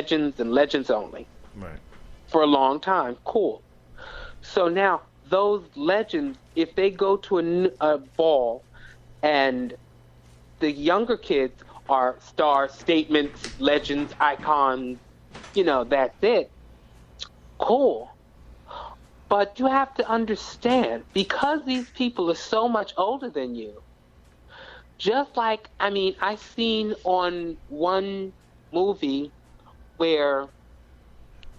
legends and legends only. Right. For a long time. Cool. So now those legends, if they go to a ball and the younger kids are stars, statements, legends, icons, that's it. Cool. But you have to understand, because these people are so much older than you, just like, I seen on one movie where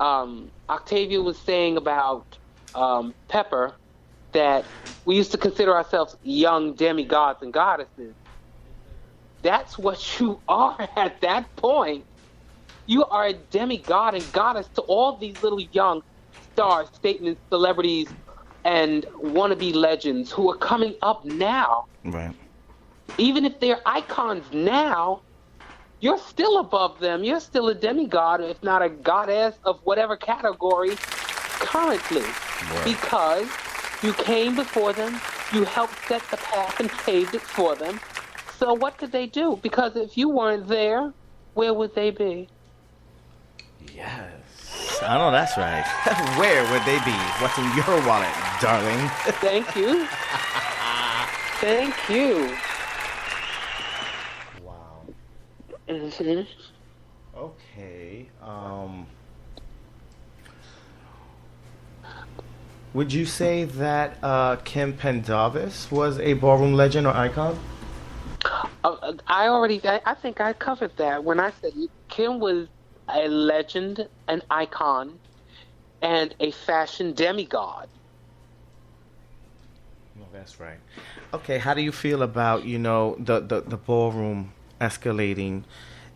Octavia was saying about Pepper that we used to consider ourselves young demigods and goddesses. That's what you are at that point. You are a demigod and goddess to all these little young stars, statements, celebrities, and wannabe legends who are coming up now. Right. Even if they're icons now, you're still above them. You're still a demigod, if not a goddess of whatever category currently. Right. Because you came before them, you helped set the path and paved it for them. So what could they do? Because if you weren't there, where would they be? Yes. I know that's right. Where would they be? What's in your wallet, darling? Thank you. Thank you. Wow. Mm-hmm. Okay. Would you say that Kim Pendavis was a ballroom legend or icon? I think I covered that when I said Kim was a legend, an icon, and a fashion demigod. Well, that's right. Okay, how do you feel about, the ballroom escalating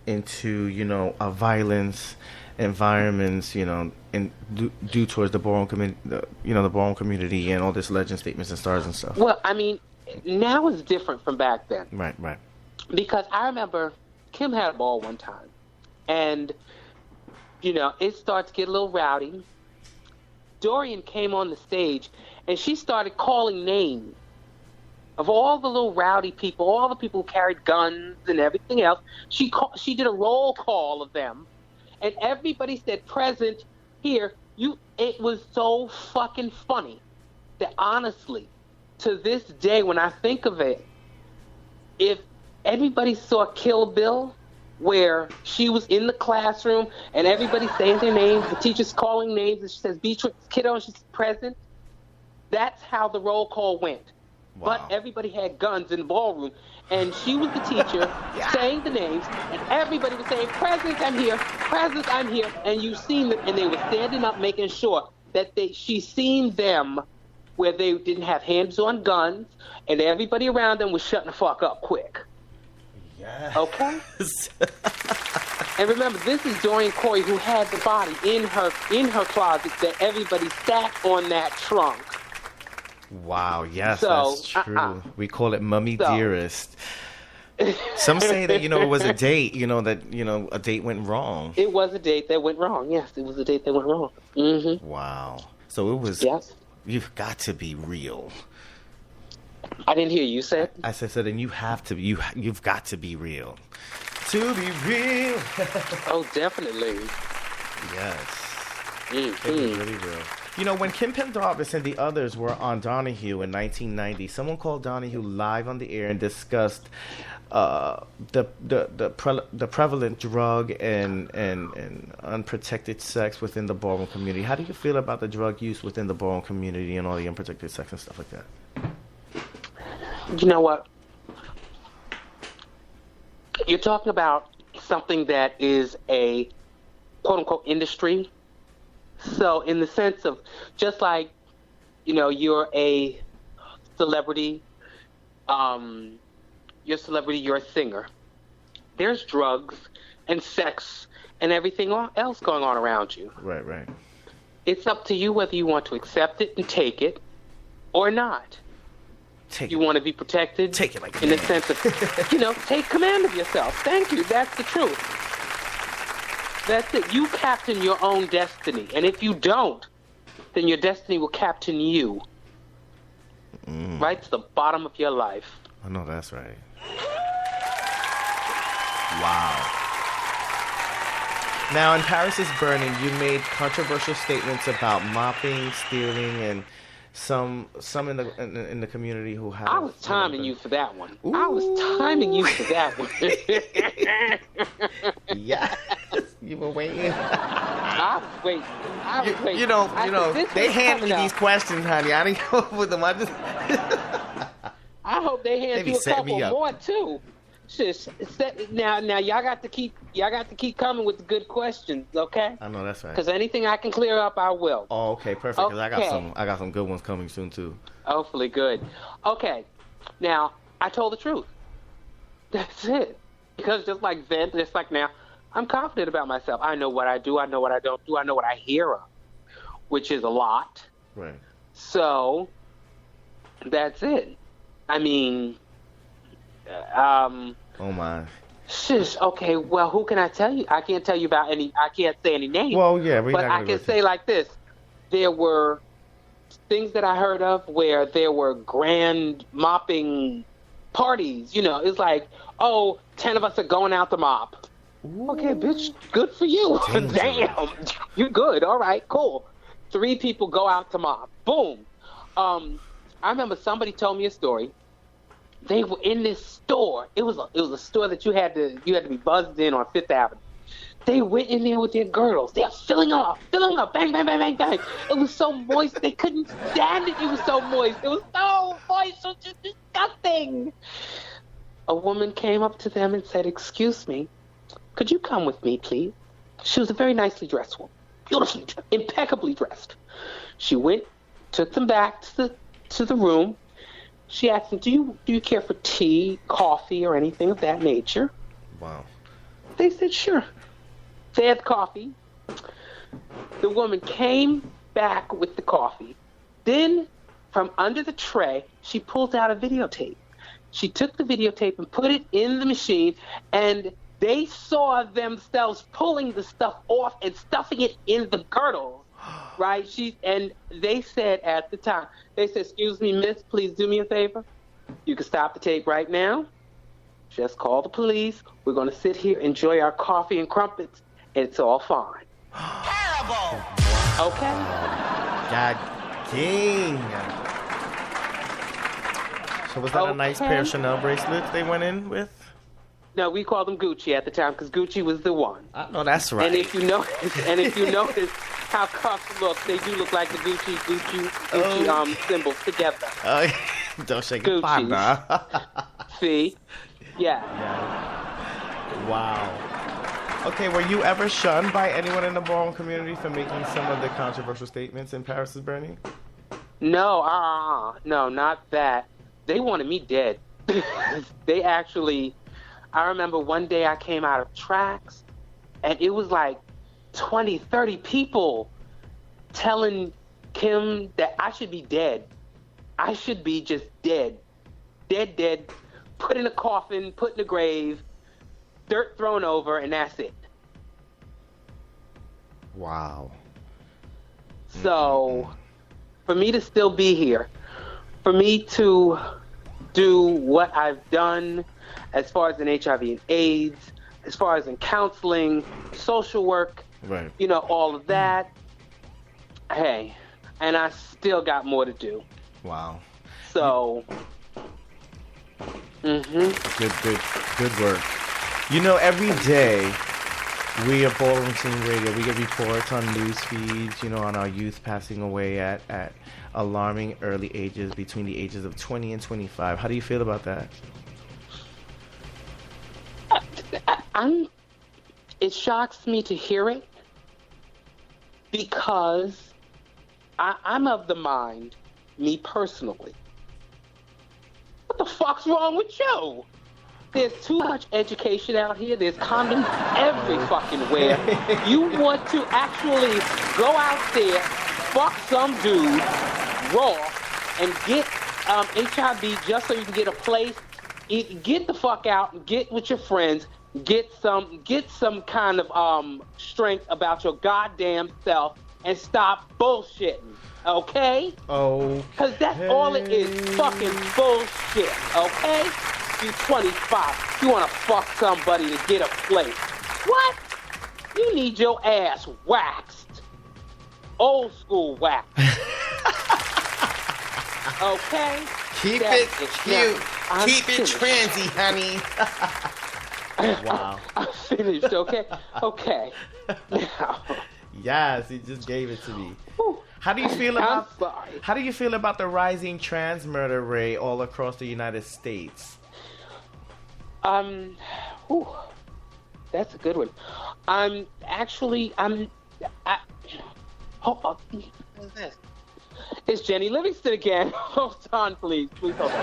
into, a violence environments, due towards the ballroom community, the ballroom community and all this legend statements and stars and stuff? Well, now it's different from back then. Right. Because I remember Kim had a ball one time, and it started to get a little rowdy. Dorian came on the stage, and she started calling names of all the little rowdy people, all the people who carried guns and everything else. She did a roll call of them, and everybody said present here. It was so fucking funny that honestly, to this day, when I think of it, if everybody saw Kill Bill, where she was in the classroom and everybody saying their names, the teacher's calling names, and she says Beatrix Kiddo, and she's present, that's how the roll call went. Wow. But everybody had guns in the ballroom, and she was the teacher saying the names, and everybody was saying, present, I'm here, present, I'm here, and you seen them, and they were standing up making sure that she seen them where they didn't have hands on guns, and everybody around them was shutting the fuck up quick. Yes. Okay? And remember, this is Dorian Corey, who had the body in her closet that everybody sat on that trunk. Wow, yes, that's true. We call it Mummy Dearest. Some say that, it was a date, that, a date went wrong. It was a date that went wrong. Yes, it was a date that went wrong. Mm-hmm. Wow. So it was, yes. You've got to be real. I didn't hear you say it. I said, and you've got to be real. To be real. Oh, definitely. Yes. Mm-hmm. It was really real. When Kim Pendavis and the others were on Donahue in 1990, someone called Donahue live on the air and discussed the prevalent drug and unprotected sex within the ballroom community. How do you feel about the drug use within the ballroom community and all the unprotected sex and stuff like that? You know what? You're talking about something that is a quote-unquote industry. So in the sense of just like, you're a celebrity, you're a singer. There's drugs and sex and everything else going on around you. Right. It's up to you whether you want to accept it and take it or not. You want to be protected. Take it like in the sense of, take command of yourself. Thank you. That's the truth. That's it. You captain your own destiny. And if you don't, then your destiny will captain you. Right to the bottom of your life. I know that's right. Wow. Now, in Paris is Burning, you made controversial statements about mopping, stealing, and some in the community who have. I was timing you for that one. Ooh. I was timing you for that one. Yes, you were waiting. I was waiting. You know, they hand me these questions, honey. I didn't go with them. I hope they hand you a couple more too. Now y'all got to keep coming with the good questions, okay? I know that's right. Because anything I can clear up, I will. Oh, okay, perfect. Because I got some good ones coming soon too. Hopefully, good. Okay, now I told the truth. That's it. Because just like then, just like now, I'm confident about myself. I know what I do. I know what I don't do. I know what I hear of, which is a lot. Right. So that's it. I mean. Oh my. Shush. Okay. Well, who can I tell you? I can't tell you about any. I can't say any names. Well, yeah, but I can say like this: there were things that I heard of where there were grand mopping parties. You know, it's like, 10 of us are going out to mop. Ooh. Okay, bitch. Good for you. Damn. You're good. All right. Cool. 3 people go out to mop. Boom. I remember somebody told me a story. They were in this store. It was a store that you had to be buzzed in on Fifth Avenue. They went in there with their girdles. They're filling up, bang, bang, bang, bang, bang. It was so moist they couldn't stand it. It was so moist. It was so moist, so just disgusting. A woman came up to them and said, "Excuse me, could you come with me, please?" She was a very nicely dressed woman, beautifully, impeccably dressed. She went, took them back to the room. She asked them, do you care for tea, coffee, or anything of that nature? Wow. They said, sure. They had coffee. The woman came back with the coffee. Then, from under the tray, she pulled out a videotape. She took the videotape and put it in the machine, and they saw themselves pulling the stuff off and stuffing it in the girdles. Right? And they said at the time, "Excuse me, miss, please do me a favor. You can stop the tape right now. Just call the police. We're going to sit here, enjoy our coffee and crumpets, and it's all fine." Terrible! Okay? God dang. So was that a nice pair of Chanel bracelets they went in with? No, we called them Gucci at the time because Gucci was the one. I know that's right. And if you notice how cuffs look, they do look like the Gucci symbols together. Don't shake it, partner. See? Yeah. Wow. Okay, were you ever shunned by anyone in the ballroom community for making some of the controversial statements in Paris is Burning? No, no, not that. They wanted me dead. They actually. I remember one day I came out of tracks, and it was like 20, 30 people telling Kim that I should be dead. I should be just dead. Dead, put in a coffin, put in a grave, dirt thrown over, and that's it. Wow. So, for me to still be here, for me to do what I've done as far as in HIV and AIDS, as far as in counseling, social work, right. All of that. Hey, and I still got more to do. Wow. So, Good work. Every day we at Ballroom Scene Radio, we get reports on news feeds, on our youth passing away at alarming early ages, between the ages of 20 and 25. How do you feel about that? It shocks me to hear it because I'm of the mind, me personally, what the fuck's wrong with you? There's too much education out here. There's condoms every fucking where. You want to actually go out there, fuck some dude raw, and get HIV just so you can get a place. Get the fuck out and get with your friends. Get some kind of strength about your goddamn self and stop bullshitting, okay? Because that's all it is, fucking bullshit, okay? You 25, you want to fuck somebody to get a place. What? You need your ass waxed. Old school wax. Okay? Keep it cute. Keep it trendy, honey. Wow. I'm finished, okay? Okay. Now. Yes, he just gave it to me. Whew. How do you feel about I'm sorry. How do you feel about the rising trans murder rate all across the United States? Whew, that's a good one. Hold on. What is this? It's Jenny Livingston again. Hold on, please. Please hold on.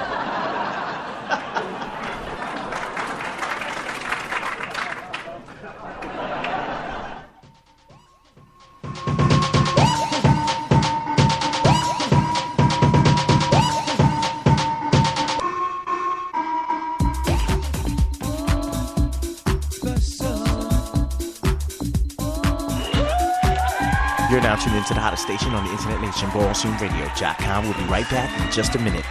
You're now tuned into the hottest station on the internet nation, BallroomRadio.com. We'll be right back in just a minute.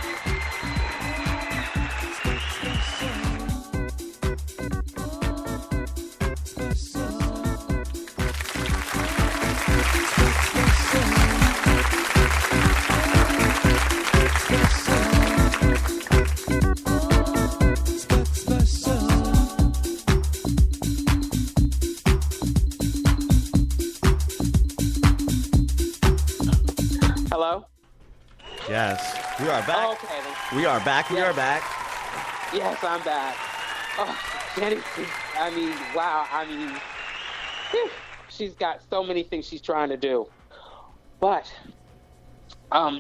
Hello? Yes, we are back. Oh, okay, then. We are back. We Yes. are back. Yes, I'm back. Oh, Jenny, I mean, wow. I mean, whew, she's got so many things she's trying to do. But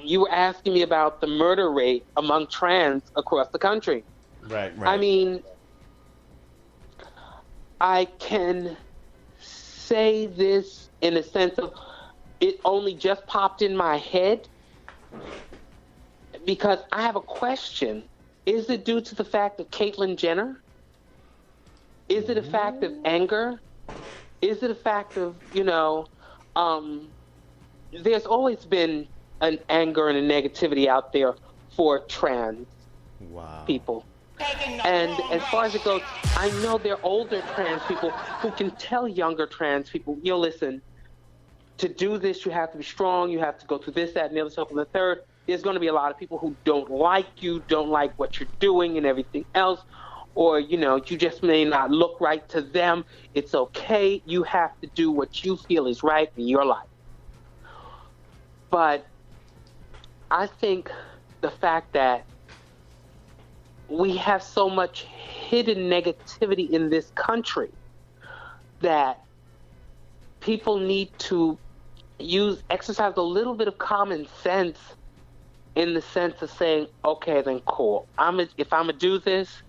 you were asking me about the murder rate among trans across the country. Right. I mean, I can say this in a sense of it only just popped in my head because I have a question. Is it due to the fact of Caitlyn Jenner? Is it a fact of anger? Is it a fact of, there's always been an anger and a negativity out there for trans people. And as far as it goes, I know there are older trans people who can tell younger trans people, listen, to do this, you have to be strong, you have to go through this, that, and the other stuff, and the third. There's going to be a lot of people who don't like you, don't like what you're doing and everything else, or, you just may not look right to them. It's okay. You have to do what you feel is right in your life. But I think the fact that we have so much hidden negativity in this country that people need to exercise a little bit of common sense in the sense of saying, okay, then cool. If I'm going to do this,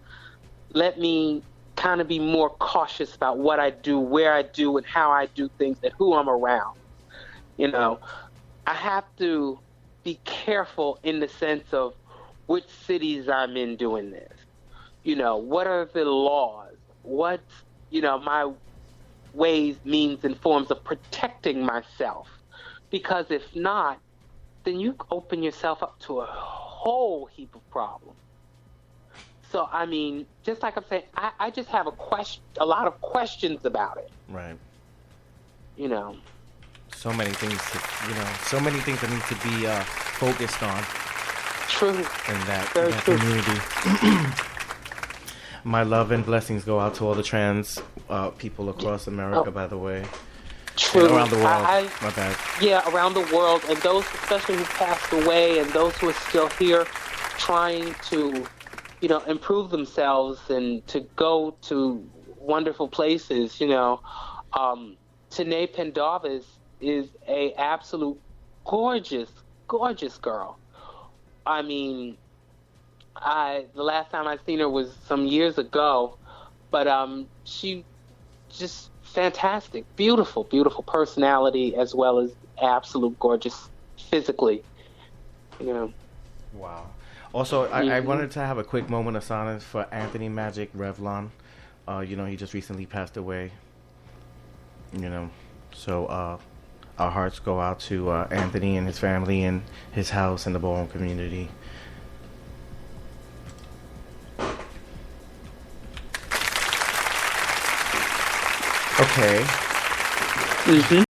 let me kind of be more cautious about what I do, where I do, and how I do things, and who I'm around. I have to be careful in the sense of which cities I'm in doing this. What are the laws? What's, my ways, means, and forms of protecting myself? Because if not, then you open yourself up to a whole heap of problems. So, I mean, just like I'm saying, I just have a lot of questions about it. Right. So many things that need to be focused on. True. In that true. community. My love and blessings go out to all the trans people across America, by the way. True. And around the world. My bad. Yeah, around the world. And those especially who passed away and those who are still here trying to, improve themselves and to go to wonderful places, Tanae Pendavis is a absolute gorgeous, gorgeous girl. I mean, the last time I seen her was some years ago, but she just fantastic, beautiful, beautiful personality as well as absolute gorgeous physically. Wow. Also, I wanted to have a quick moment of silence for Anthony Magic Revlon. He just recently passed away. So our hearts go out to Anthony and his family and his house and the ballroom community. Okay. Mm-hmm.